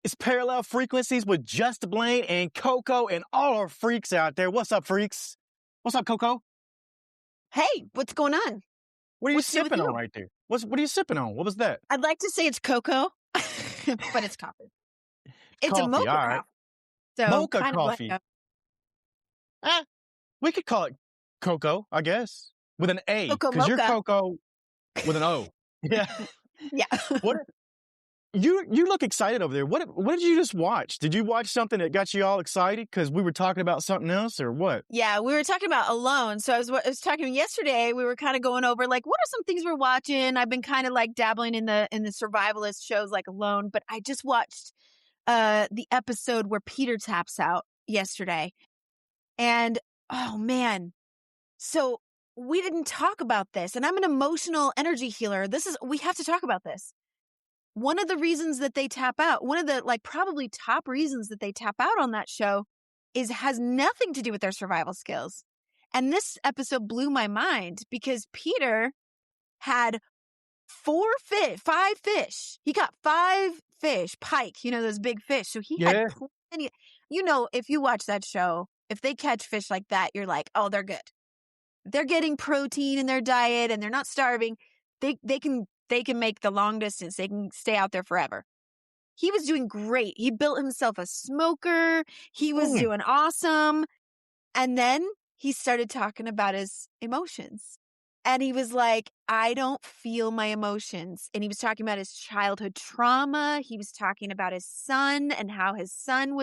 It's Parallel Frequencies with Just Blane and Coco and all our freaks out there. What's up, freaks? What's up, Coco? Hey, what's going on? What are you What's new with sipping on you? right there? What are you sipping on? What was that? I'd like to say it's cocoa, but it's coffee. It's a Coffee, mocha all right. coffee. So Mocha kind of like coffee. We could call it Coco, I guess, with an A, Coco because you're mocha. Coco with an O. Yeah. Yeah. What? You look excited over there. What did you just watch? Did you watch something that got you all excited because we were talking about something else, or what? Yeah, we were talking about Alone. So I was talking yesterday. We were kind of going over like what are some things we're watching. I've been kind of like dabbling in the survivalist shows like Alone, but I just watched the episode where Peter taps out yesterday, and oh man, so we didn't talk about this, and I'm an emotional energy healer. We have to talk about this. One of the reasons that they tap out, one of the like probably top reasons that they tap out on that show has nothing to do with their survival skills. And this episode blew my mind because Peter had 5 fish. He got 5 fish, pike, those big fish. So he had plenty. If you watch that show, if they catch fish like that, you're like, oh, they're good. They're getting protein in their diet and they're not starving. They can make the long distance. They can stay out there forever. He was doing great. He built himself a smoker. He was doing awesome. And then he started talking about his emotions. And he was like, I don't feel my emotions. And he was talking about his childhood trauma. He was talking about his son and how his son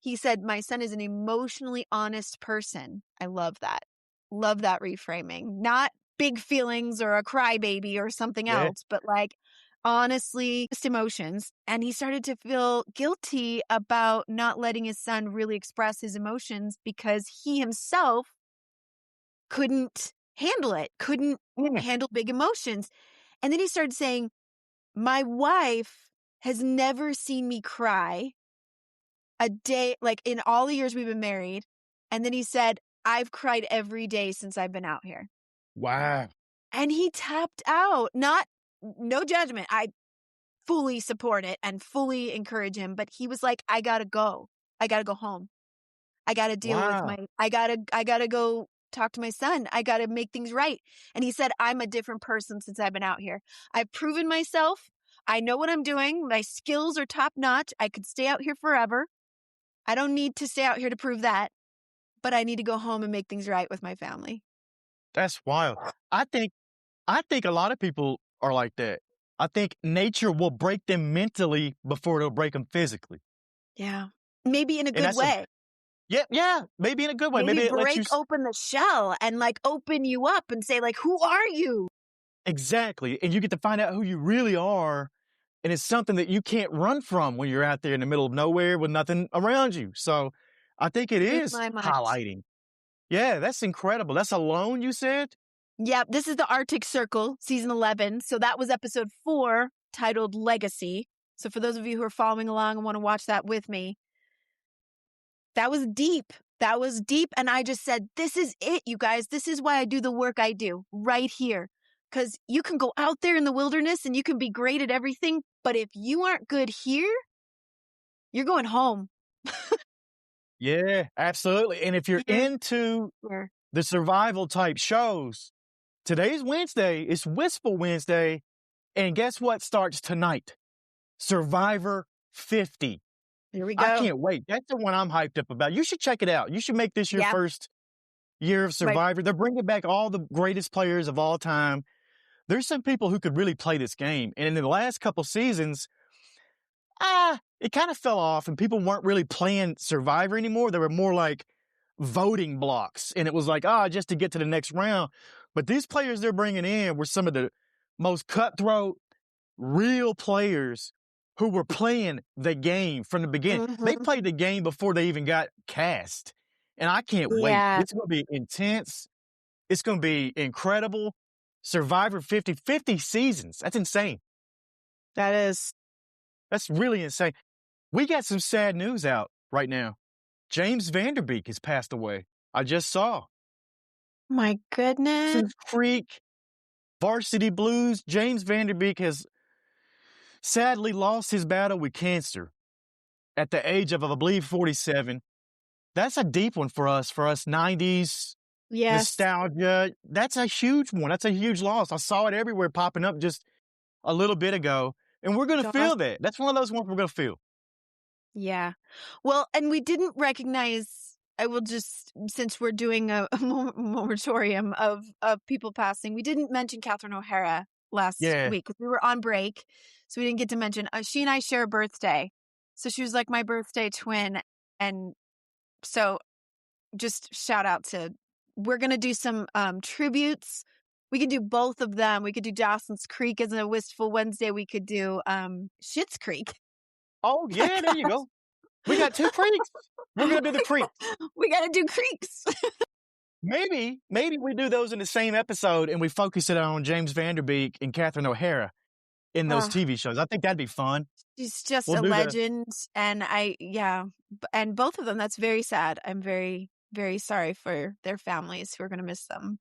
he said, my son is an emotionally honest person. I love that. Love that reframing. Not big feelings or a crybaby or something else, but like honestly, just emotions. And he started to feel guilty about not letting his son really express his emotions because he himself couldn't handle it, couldn't handle big emotions. And then he started saying, my wife has never seen me cry a day, like in all the years we've been married. And then he said, I've cried every day since I've been out here. Wow. And he tapped out. No judgment. I fully support it and fully encourage him. But he was like, I gotta go. I gotta go home. I gotta deal with I gotta go talk to my son. I gotta make things right. And he said, I'm a different person since I've been out here. I've proven myself. I know what I'm doing. My skills are top notch. I could stay out here forever. I don't need to stay out here to prove that. But I need to go home and make things right with my family. That's wild. I think a lot of people are like that. I think nature will break them mentally before it'll break them physically. Yeah. Maybe in a good way. Yeah. Maybe in a good way. Maybe it lets break open the shell and like open you up and say like, who are you? Exactly. And you get to find out who you really are. And it's something that you can't run from when you're out there in the middle of nowhere with nothing around you. So I think it is highlighting. Yeah, that's incredible. That's Alone, you said? Yeah, this is the Arctic Circle, season 11. So that was episode 4, titled Legacy. So for those of you who are following along and want to watch that with me, that was deep. That was deep. And I just said, this is it, you guys. This is why I do the work I do right here. Because you can go out there in the wilderness and you can be great at everything. But if you aren't good here, you're going home. Yeah, absolutely. And if you're into the survival type shows, today's Wednesday. It's Wistful Wednesday. And guess what starts tonight? Survivor 50. Here we go. I can't wait. That's the one I'm hyped up about. You should check it out. You should make this your first year of Survivor. They're bringing back all the greatest players of all time. There's some people who could really play this game. And in the last couple seasons, it kind of fell off and people weren't really playing Survivor anymore. They were more like voting blocks. And it was like, just to get to the next round. But these players they're bringing in were some of the most cutthroat, real players who were playing the game from the beginning. Mm-hmm. They played the game before they even got cast. And I can't wait. It's going to be intense. It's going to be incredible. Survivor 50 seasons. That's insane. That's really insane. We got some sad news out right now. James Vanderbeek has passed away. I just saw. My goodness. Some freak. Varsity Blues. James Vanderbeek has sadly lost his battle with cancer. at the age of, I believe, 47. That's a deep one for us 90s Yes. nostalgia. That's a huge one. That's a huge loss. I saw it everywhere popping up just a little bit ago, and we're going to feel that. That's one of those ones we're going to feel. Yeah. Well, and we didn't recognize, I will just, since we're doing a moratorium of people passing, we didn't mention Catherine O'Hara last week because we were on break. So we didn't get to mention, she and I share a birthday. So she was like my birthday twin. And so just shout out to, we're going to do some tributes. We could do both of them. We could do Dawson's Creek as a Wistful Wednesday. We could do Schitt's Creek. Oh, yeah, there you go. We got 2 creeks. We're going to do the creeks. We got to do creeks. Maybe we do those in the same episode and we focus it on James Van Der Beek and Catherine O'Hara in those TV shows. I think that'd be fun. She's just a legend. And and both of them, that's very sad. I'm very, very sorry for their families who are going to miss them.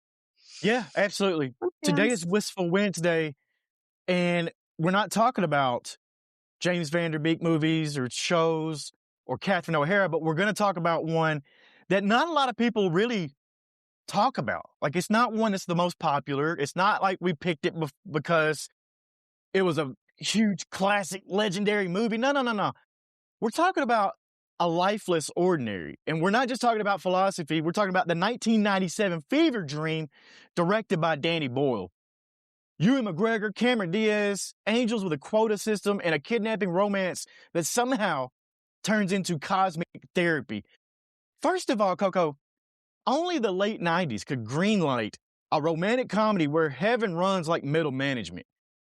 Yeah, absolutely. Today is Wistful Wednesday, and we're not talking about James Van Der Beek movies or shows or Catherine O'Hara, but we're going to talk about one that not a lot of people really talk about. Like, it's not one that's the most popular. It's not like we picked it because it was a huge classic legendary movie. No. We're talking about A Lifeless Ordinary. And we're not just talking about philosophy. We're talking about the 1997 fever dream directed by Danny Boyle. Ewan McGregor, Cameron Diaz, angels with a quota system, and a kidnapping romance that somehow turns into cosmic therapy. First of all, Coco, only the late 90s could greenlight a romantic comedy where heaven runs like middle management.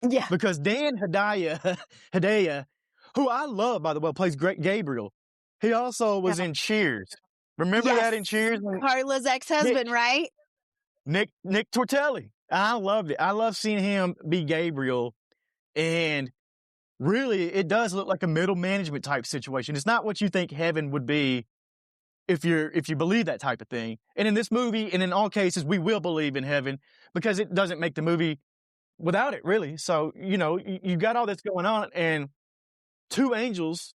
Yeah. Because Dan Hedaya, who I love, by the way, plays Gabriel. He also was in Cheers. Remember that in Cheers? Carla's ex-husband, right? Nick Tortelli. I loved it. I love seeing him be Gabriel. And really, it does look like a middle management type situation. It's not what you think heaven would be if you believe that type of thing. And in this movie, and in all cases, we will believe in heaven because it doesn't make the movie without it, really. So, you got all this going on, and 2 angels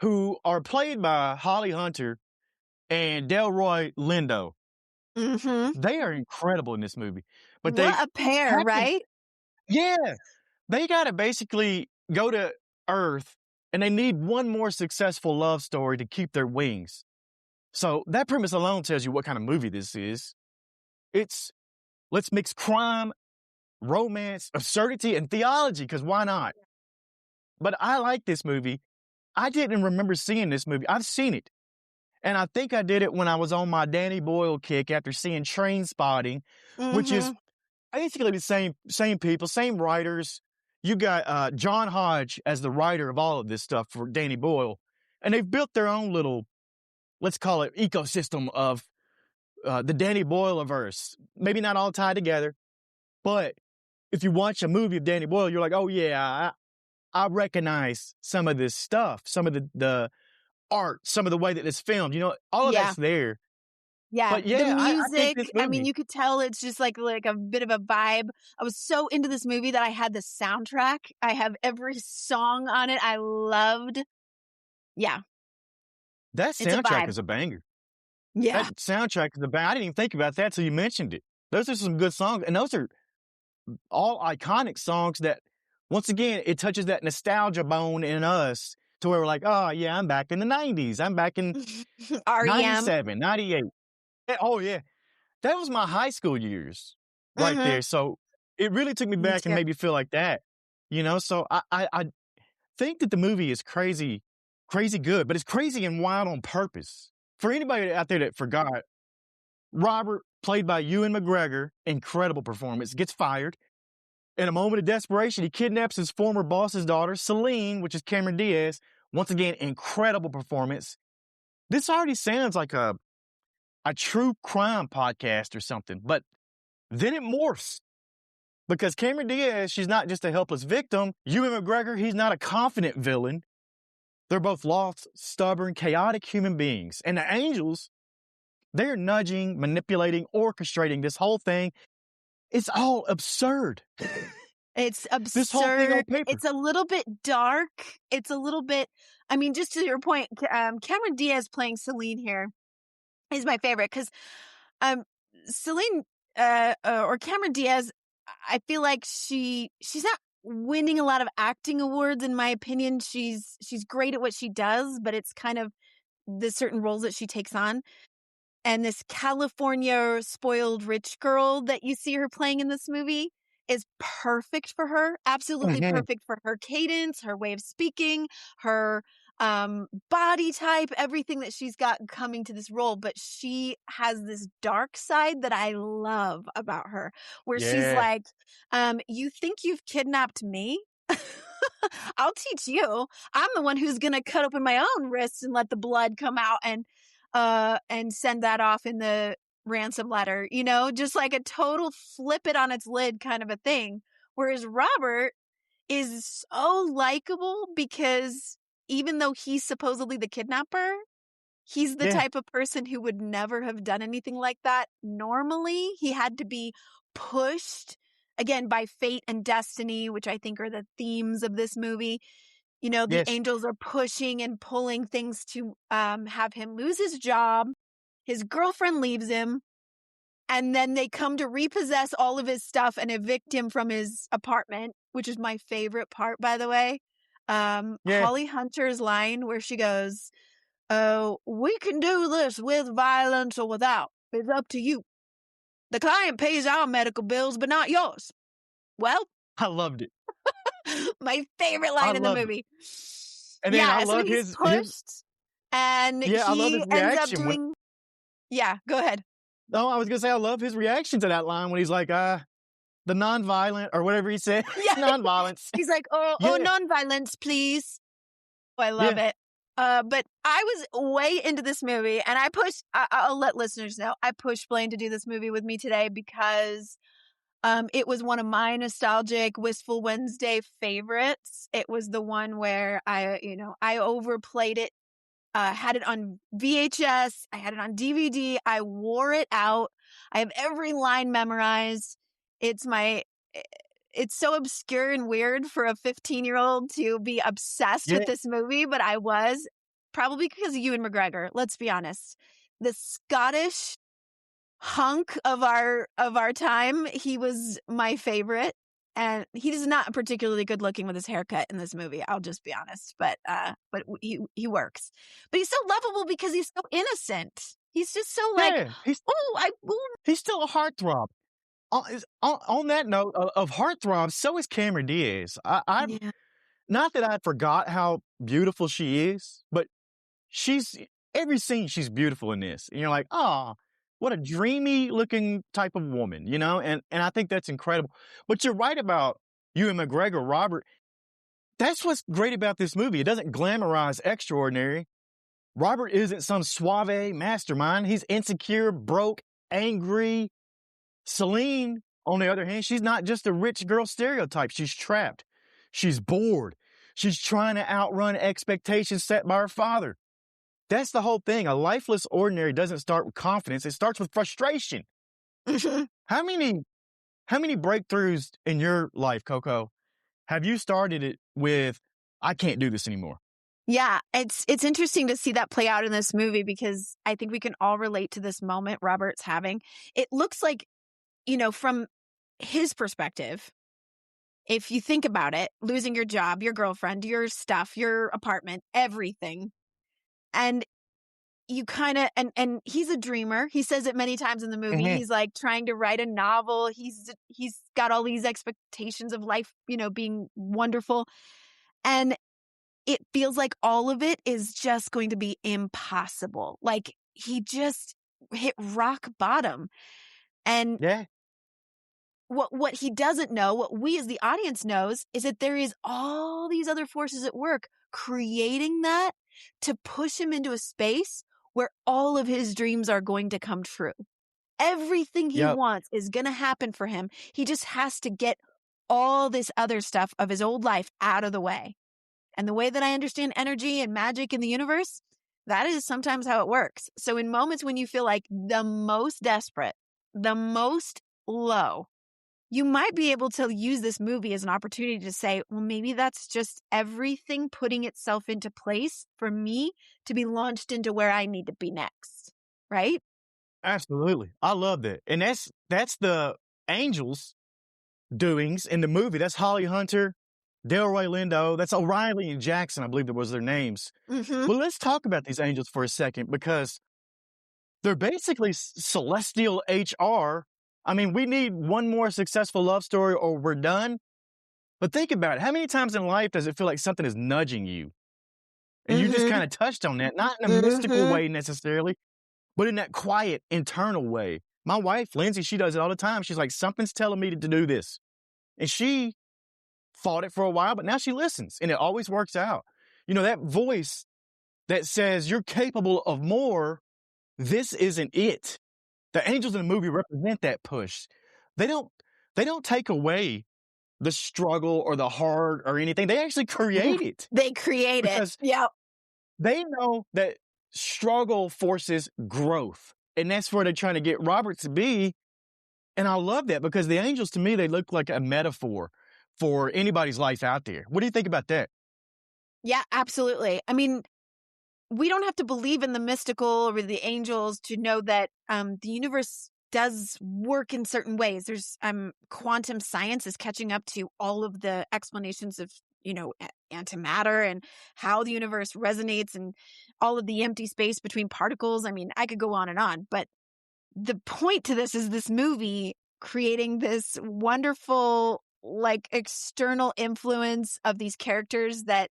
who are played by Holly Hunter and Delroy Lindo. Mm-hmm. They are incredible in this movie. But what a pair, right? Yeah. They got to basically go to Earth, and they need one more successful love story to keep their wings. So that premise alone tells you what kind of movie this is. It's, let's mix crime, romance, absurdity, and theology, because why not? But I like this movie. I didn't remember seeing this movie. I've seen it. And I think I did it when I was on my Danny Boyle kick after seeing Trainspotting, which is basically the same people, same writers. You got John Hodge as the writer of all of this stuff for Danny Boyle. And they've built their own little, let's call it, ecosystem of the Danny Boyle-averse. Maybe not all tied together, but if you watch a movie of Danny Boyle, you're like, oh yeah, I recognize some of this stuff, some of the art, some of the way that it's filmed. All of that's there. Yeah, but the music. I mean, you could tell it's just like a bit of a vibe. I was so into this movie that I had the soundtrack. I have every song on it. I loved. Yeah. That soundtrack is a banger. Yeah. That soundtrack is a banger. I didn't even think about that until you mentioned it. Those are some good songs. And those are all iconic songs that, once again, it touches that nostalgia bone in us to where we're like, oh, yeah, I'm back in the 90s. I'm back in 97, 98. Oh, yeah. That was my high school years right there. So it really took me back and made me feel like that. So I think that the movie is crazy good, but it's crazy and wild on purpose. For anybody out there that forgot, Robert, played by Ewan McGregor, incredible performance, gets fired. In a moment of desperation, he kidnaps his former boss's daughter, Celine, which is Cameron Diaz. Once again, incredible performance. This already sounds like a true crime podcast or something, but then it morphs. Because Cameron Diaz, she's not just a helpless victim. Ewan McGregor, he's not a confident villain. They're both lost, stubborn, chaotic human beings. And the angels, they're nudging, manipulating, orchestrating this whole thing. It's all absurd. It's This whole thing on absurd. paper. It's a little bit dark. It's a little bit, I mean, just to your point, Cameron Diaz playing Celine here is my favorite because um, Celine or Cameron Diaz, I feel like she's not winning a lot of acting awards in my opinion. She's great at what she does, but it's kind of the certain roles that she takes on. And this California spoiled rich girl that you see her playing in this movie is perfect for her. Absolutely Mhm. perfect for her cadence, her way of speaking, her body type, everything that she's got coming to this role. But she has this dark side that I love about her, where she's Yeah. like, you think you've kidnapped me? I'll teach you. I'm the one who's going to cut open my own wrists and let the blood come out and send that off in the ransom letter, you know, just like a total flip it on its lid kind of a thing. Whereas Robert is so likable because even though he's supposedly the kidnapper, he's the Yeah. type of person who would never have done anything like that. Normally, he had to be pushed again by fate and destiny, which I think are the themes of this movie. You know, the Yes. angels are pushing and pulling things to have him lose his job. His girlfriend leaves him. And then they come to repossess all of his stuff and evict him from his apartment, which is my favorite part, by the way. Yeah. Holly Hunter's line where she goes, "Oh, we can do this with violence or without. It's up to you. The client pays our medical bills, but not yours." Well, I loved it. my favorite I line in the loved it. movie. And then I Yeah, so love he's his pushed and yeah, I love his he ends up reaction when doing, yeah, go ahead. no, I was gonna say I love his reaction to that line when he's like, the nonviolent or whatever he said. Yeah. Nonviolence. He's like, "Oh, Yeah. non-violence, please." Oh, I love Yeah. it. But I was way into this movie and I'll let listeners know, I pushed Blaine to do this movie with me today because it was one of my nostalgic Wistful Wednesday favorites. It was the one where I overplayed it, had it on VHS, I had it on DVD, I wore it out. I have every line memorized. It's my it's so obscure and weird for a 15-year-old to be obsessed Yeah. with this movie, but I was probably because of Ewan McGregor. Let's be honest. The Scottish hunk of our time, he was my favorite, and he's not particularly good looking with his haircut in this movie. I'll just be honest, but he works. But he's so lovable because he's so innocent. He's just so like, Yeah. ooh. He's still a heartthrob. On that note of heartthrobs, so is Cameron Diaz. I Yeah. not that I forgot how beautiful she is, but she's every scene she's beautiful in this. And you're like, oh, what a dreamy looking type of woman, you know? And I think that's incredible. But you're right about Ewan McGregor, Robert. That's what's great about this movie. It doesn't glamorize extraordinary. Robert isn't some suave mastermind. He's insecure, broke, angry. Celine, on the other hand, she's not just a rich girl stereotype. She's trapped. She's bored. She's trying to outrun expectations set by her father. That's the whole thing. A lifeless ordinary doesn't start with confidence. It starts with frustration. How many breakthroughs in your life, Coco, have you started it with, I can't do this anymore? Yeah, it's interesting to see that play out in this movie because I think we can all relate to this moment Robert's having. It looks like, from his perspective, if you think about it, losing your job, your girlfriend, your stuff, your apartment, everything. And you kind of, and he's a dreamer. He says it many times in the movie. Mm-hmm. He's like trying to write a novel. He's got all these expectations of life, being wonderful. And it feels like all of it is just going to be impossible. Like he just hit rock bottom. And Yeah. what he doesn't know, what we as the audience knows, is that there is all these other forces at work creating that to push him into a space where all of his dreams are going to come true. Everything he Yep. wants is going to happen for him. He just has to get all this other stuff of his old life out of the way. And the way that I understand energy and magic in the universe, that is sometimes how it works. So in moments when you feel like the most desperate, the most low, you might be able to use this movie as an opportunity to say, well, maybe that's just everything putting itself into place for me to be launched into where I need to be next. Right? Absolutely. I love that. And that's the Angels doings in the movie. That's Holly Hunter, Delroy Lindo. That's O'Reilly and Jackson, I believe that was their names. Mm-hmm. But let's talk about these angels for a second, because they're basically celestial HR. I mean, we need one more successful love story or we're done. But think about it. How many times in life does it feel like something is nudging you? And you just kind of touched on that, not in a mystical way necessarily, but in that quiet, internal way. My wife, Lindsay, she does it all the time. She's like, something's telling me to do this. And she fought it for a while, but now she listens, and it always works out. You know, that voice that says you're capable of more, this isn't it. The angels in the movie represent that push. They don't take away the struggle or the heart or anything. They actually create it. They create it. Yeah. They know that struggle forces growth. And that's where they're trying to get Robert to be. And I love that, because the angels, to me, they look like a metaphor for anybody's life out there. What do you think about that? Yeah, absolutely. I mean, we don't have to believe in the mystical or the angels to know that the universe does work in certain ways. There's quantum science is catching up to all of the explanations of, antimatter and how the universe resonates and all of the empty space between particles. I mean, I could go on, but the point to this is this movie creating this wonderful, like, external influence of these characters that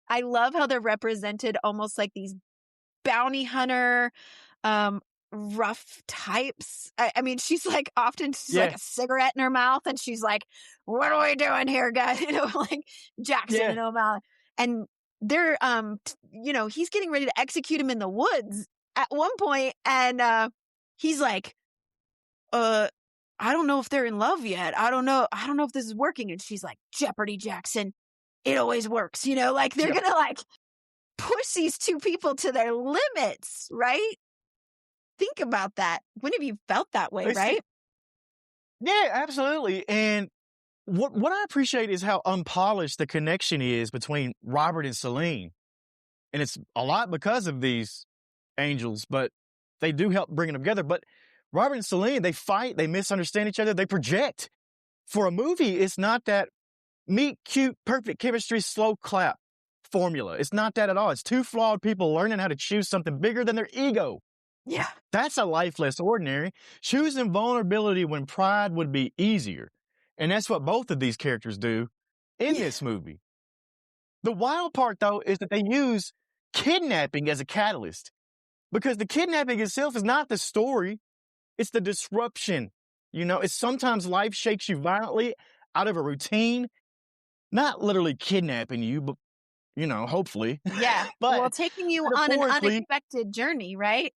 I love how they're represented almost like these bounty hunter, rough types. I mean, she's like like a cigarette in her mouth, and she's like, "What are we doing here, guys?" Like Jackson and O'Malley, and they're he's getting ready to execute him in the woods at one point, and he's like, I don't know if they're in love yet. I don't know if this is working. And she's like, "Jeopardy, Jackson. It always works." Like they're gonna like push these two people to their limits, right? Think about that. When have you felt that way, right? Yeah, absolutely. And what I appreciate is how unpolished the connection is between Robert and Celine. And it's a lot because of these angels, but they do help bring them together. But Robert and Celine, they fight, they misunderstand each other, they project. For a movie, it's not that meet, cute, perfect chemistry, slow clap formula. It's not that at all. It's two flawed people learning how to choose something bigger than their ego. Yeah. That's a life less ordinary. Choosing vulnerability when pride would be easier. And that's what both of these characters do in this movie. The wild part, though, is that they use kidnapping as a catalyst. Because the kidnapping itself is not the story. It's the disruption. It's sometimes life shakes you violently out of a routine. Not literally kidnapping you, but, hopefully. Yeah. But taking you on an unexpected journey, right?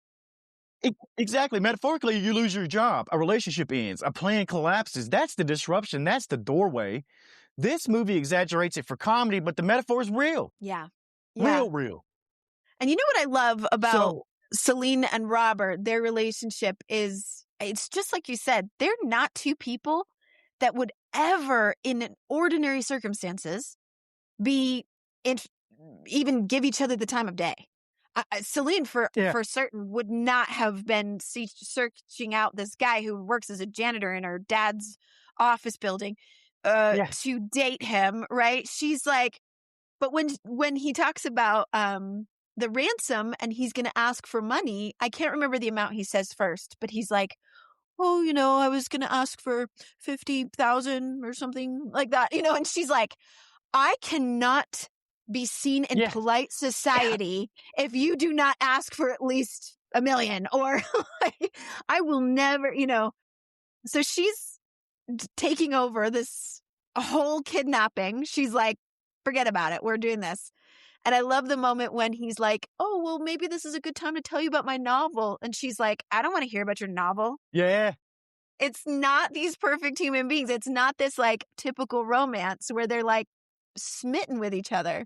Exactly. Metaphorically, you lose your job. A relationship ends. A plan collapses. That's the disruption. That's the doorway. This movie exaggerates it for comedy, but the metaphor is real. Yeah. Real. And you know what I love about Celine and Robert, their relationship is, it's just like you said, they're not two people that would ever, in ordinary circumstances, even give each other the time of day. Celine, for certain, would not have been searching out this guy who works as a janitor in her dad's office building to date him, right? She's like, but when he talks about the ransom and he's going to ask for money, I can't remember the amount he says first, but he's like, "Oh, I was going to ask for 50,000 or something like that," and she's like, "I cannot be seen in polite society if you do not ask for at least $1 million, or I will never," So she's taking over this whole kidnapping. She's like, "Forget about it. We're doing this." And I love the moment when he's like, "Oh, well, maybe this is a good time to tell you about my novel." And she's like, "I don't want to hear about your novel." Yeah. It's not these perfect human beings. It's not this like typical romance where they're like smitten with each other.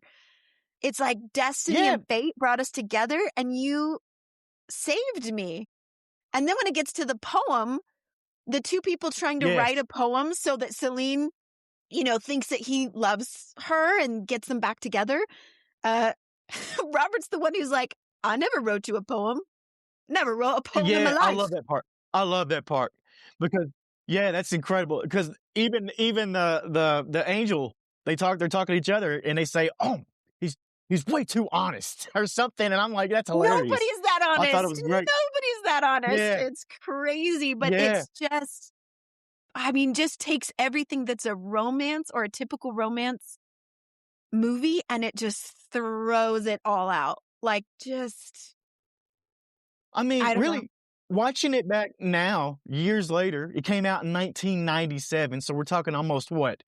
It's like destiny and fate brought us together, and you saved me. And then when it gets to the poem, the two people trying to Yes. write a poem so that Celine, thinks that he loves her and gets them back together. Robert's the one who's like, I never wrote you a poem. Never wrote a poem in my Yeah, I life. love that part. I love that part because yeah, that's incredible. Because even the angel, they're talking to each other and they say, "Oh, he's way too honest" or something, and I'm like, that's hilarious. Nobody's that I thought it honest. was great. Nobody's that honest. Yeah, It's crazy, but yeah. it's just, just takes everything that's a romance or a typical romance movie and it just throws it all out. Like, just, I mean, I don't know. really, watching it back now, years later, it came out in 1997, so we're talking almost what?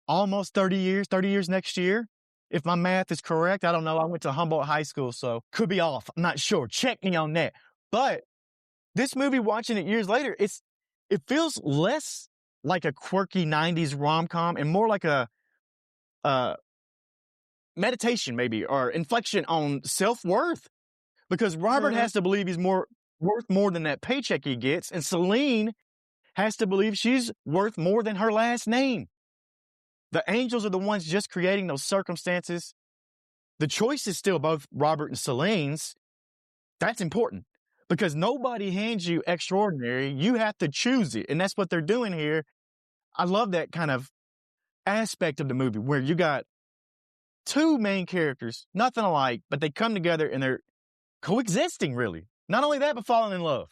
Almost 30 years, 30 years next year. If my math is correct, I don't know. I went to Humboldt High School, so could be off. I'm not sure. Check me on that. But this movie, watching it years later, it feels less like a quirky 90s rom-com and more like a meditation maybe or inflection on self-worth because Robert Mhm. has to believe he's worth more than that paycheck he gets, and Celine has to believe she's worth more than her last name. The angels are the ones just creating those circumstances. The choice is still both Robert and Celine's. That's important because nobody hands you extraordinary. You have to choose it. And that's what they're doing here. I love that kind of aspect of the movie where you got two main characters, nothing alike, but they come together and they're coexisting, really. Not only that, but falling in love.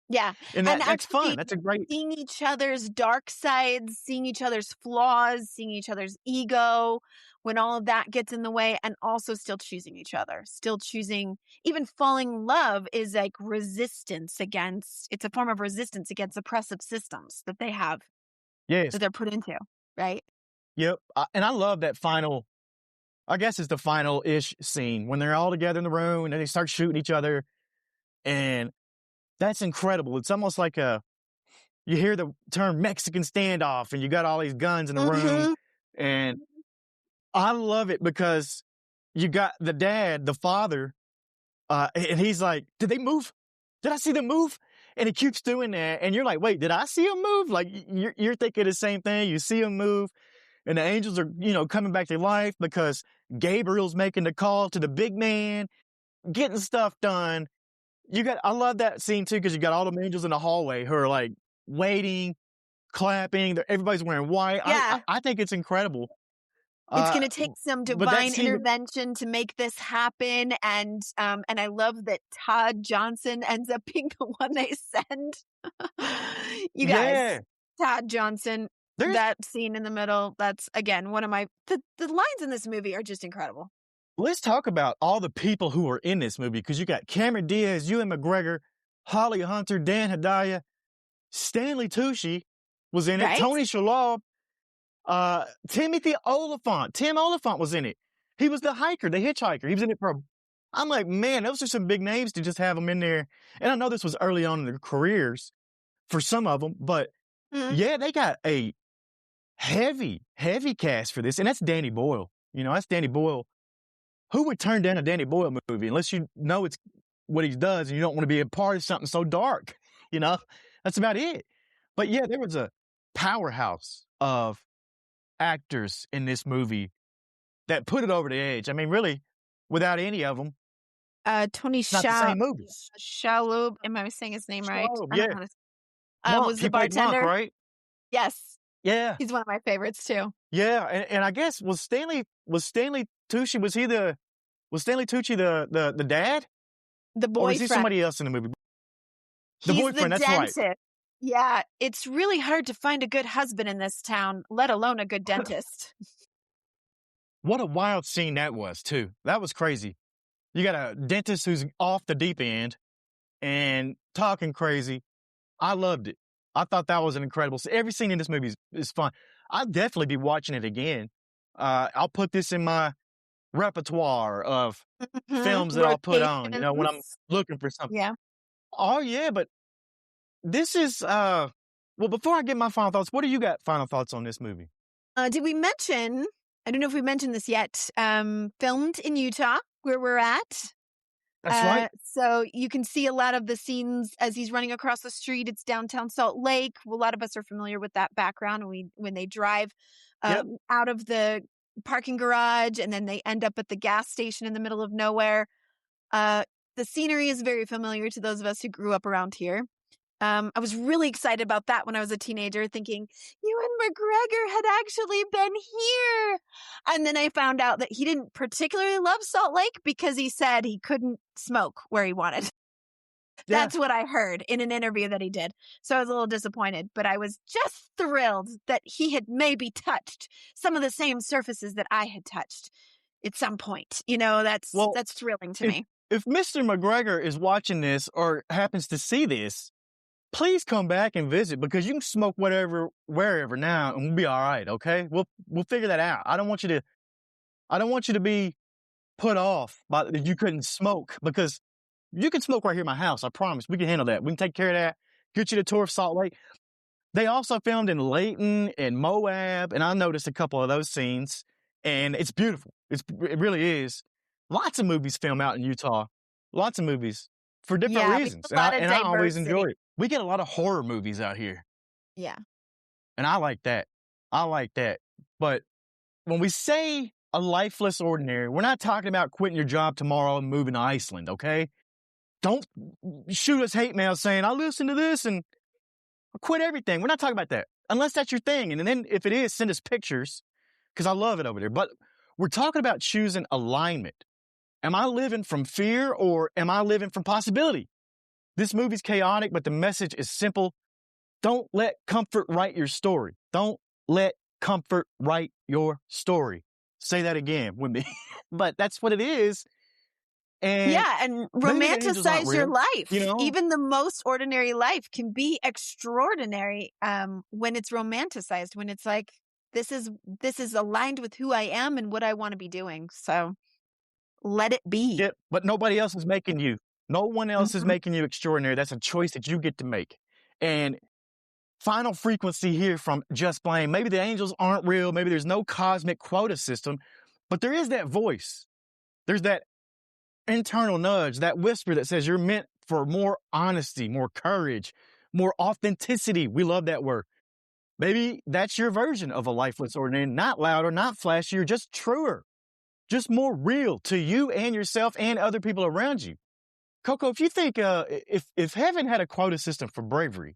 Yeah. And And that's fun. actually That's a great. seeing each other's dark sides, seeing each other's flaws, seeing each other's ego, when all of that gets in the way, and also still choosing each other, still choosing, even falling in love is like it's a form of resistance against oppressive systems that they have, Yes. that they're put into, right? Yep. And I love that final, I guess it's the final-ish scene when they're all together in the room and they start shooting each other. And that's incredible. It's almost like you hear the term Mexican standoff and you got all these guns in the room. Mm-hmm. And I love it because you got the dad, the father, and he's like, did they move? Did I see them move? And he keeps doing that. And you're like, wait, did I see him move? Like you're thinking the same thing. You see him move and the angels are, coming back to life because Gabriel's making the call to the big man, getting stuff done. I love that scene too, because you got all the angels in the hallway who are like waiting, clapping. Everybody's wearing white. Yeah. I think it's incredible. It's going to take some But that divine scene, intervention to make this happen, and I love that Todd Johnson ends up being the one they send. You guys, yeah, Todd Johnson, there's. that scene in the middle, that's again one of my the lines in this movie are just incredible. Let's talk about all the people who are in this movie because you got Cameron Diaz, Ewan McGregor, Holly Hunter, Dan Hedaya, Stanley Tucci was in it, Right? Tony Shalhoub, Timothy Oliphant. Tim Oliphant was in it. He was the hiker, the hitchhiker. He was in it for. I'm like, man, those are some big names to just have them in there. And I know this was early on in their careers for some of them, but yeah, they got a heavy cast for this, and that's Danny Boyle. That's Danny Boyle. Who would turn down a Danny Boyle movie unless you know it's what he does and you don't want to be a part of something so dark? That's about it. But yeah, there was a powerhouse of actors in this movie that put it over the edge. I mean, really, without any of them, Tony it's not the same movie. Shalhoub, am I saying his name right? Shalhoub, I don't yeah. know how to- was the He played Monk, bartender, right? yes, Yeah, he's one of my favorites too. yeah. And I guess was Stanley Tucci? Was Stanley Tucci the dad? The Or was he boyfriend. somebody else in the movie? The He's boyfriend, the that's right. dentist. Yeah, it's really hard to find a good husband in this town, let alone a good dentist. What a wild scene that was, too. That was crazy. You got a dentist who's off the deep end and talking crazy. I loved it. I thought that was an incredible scene. Every scene in this movie is fun. I'll definitely be watching it again. I'll put this in my repertoire of films that I'll put on, when I'm Rotations. looking for something. Yeah. Oh, yeah, but this is, well, before I get my final thoughts, what do you got final thoughts on this movie? Did we mention, I don't know if we mentioned this yet, filmed in Utah, where we're at. That's right. So you can see a lot of the scenes as he's running across the street. It's downtown Salt Lake. A lot of us are familiar with that background. When they drive Yep. out of the parking garage and then they end up at the gas station in the middle of nowhere. The scenery is very familiar to those of us who grew up around here. I was really excited about that when I was a teenager, thinking Ewan McGregor had actually been here. And then I found out that he didn't particularly love Salt Lake because he said he couldn't smoke where he wanted. Yeah. That's what I heard in an interview that he did. So I was a little disappointed, but I was just thrilled that he had maybe touched some of the same surfaces that I had touched at some point. That's thrilling to me. If Mr. McGregor is watching this or happens to see this, please come back and visit, because you can smoke wherever now, and we'll be all right. Okay, we'll figure that out. I don't want you to be put off by that you couldn't smoke, because you can smoke right here in my house. I promise. We can handle that. We can take care of that. Get you the tour of Salt Lake. They also filmed in Layton and Moab, and I noticed a couple of those scenes, and it's beautiful. It really is. Lots of movies film out in Utah. Lots of movies for different reasons, and I always enjoy it. We get a lot of horror movies out here. Yeah. And I like that. But when we say a lifeless ordinary, we're not talking about quitting your job tomorrow and moving to Iceland, okay? Don't shoot us hate mail saying, I listened to this and I quit everything. We're not talking about that. Unless that's your thing. And then if it is, send us pictures, because I love it over there. But we're talking about choosing alignment. Am I living from fear, or am I living from possibility? This movie's chaotic, but the message is simple. Don't let comfort write your story. Don't let comfort write your story. Say that again with me. But that's what it is. And romanticize your life. You know? Even the most ordinary life can be extraordinary when it's romanticized, when it's like, this is aligned with who I am and what I want to be doing. So let it be. Yeah, but nobody else is making you. No one else is making you extraordinary. That's a choice that you get to make. And final frequency here from Just Blane. Maybe the angels aren't real. Maybe there's no cosmic quota system, but there is that voice. There's that internal nudge, that whisper that says you're meant for more honesty, more courage, more authenticity. We love that word. Maybe that's your version of a lifeless ordinary. Not louder, not flashier, just truer, just more real to you and yourself and other people around you. Coco, if you think, if heaven had a quota system for bravery,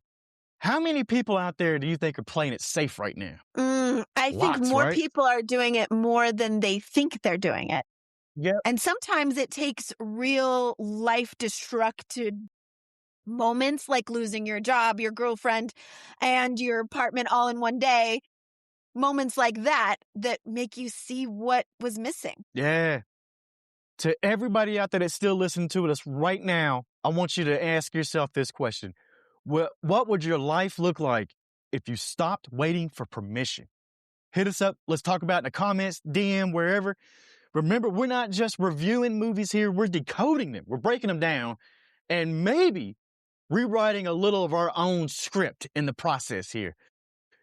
how many people out there do you think are playing it safe right now? I think more people are doing it more than they think they're doing it. Yeah. And sometimes it takes real life destructive moments, like losing your job, your girlfriend, and your apartment all in one day. Moments like that make you see what was missing. Yeah. To everybody out there that's still listening to us right now, I want you to ask yourself this question. What would your life look like if you stopped waiting for permission? Hit us up. Let's talk about it in the comments, DM, wherever. Remember, we're not just reviewing movies here. We're decoding them. We're breaking them down and maybe rewriting a little of our own script in the process here.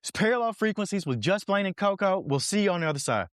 It's Parallel Frequencies with Just Blane and Coco. We'll see you on the other side.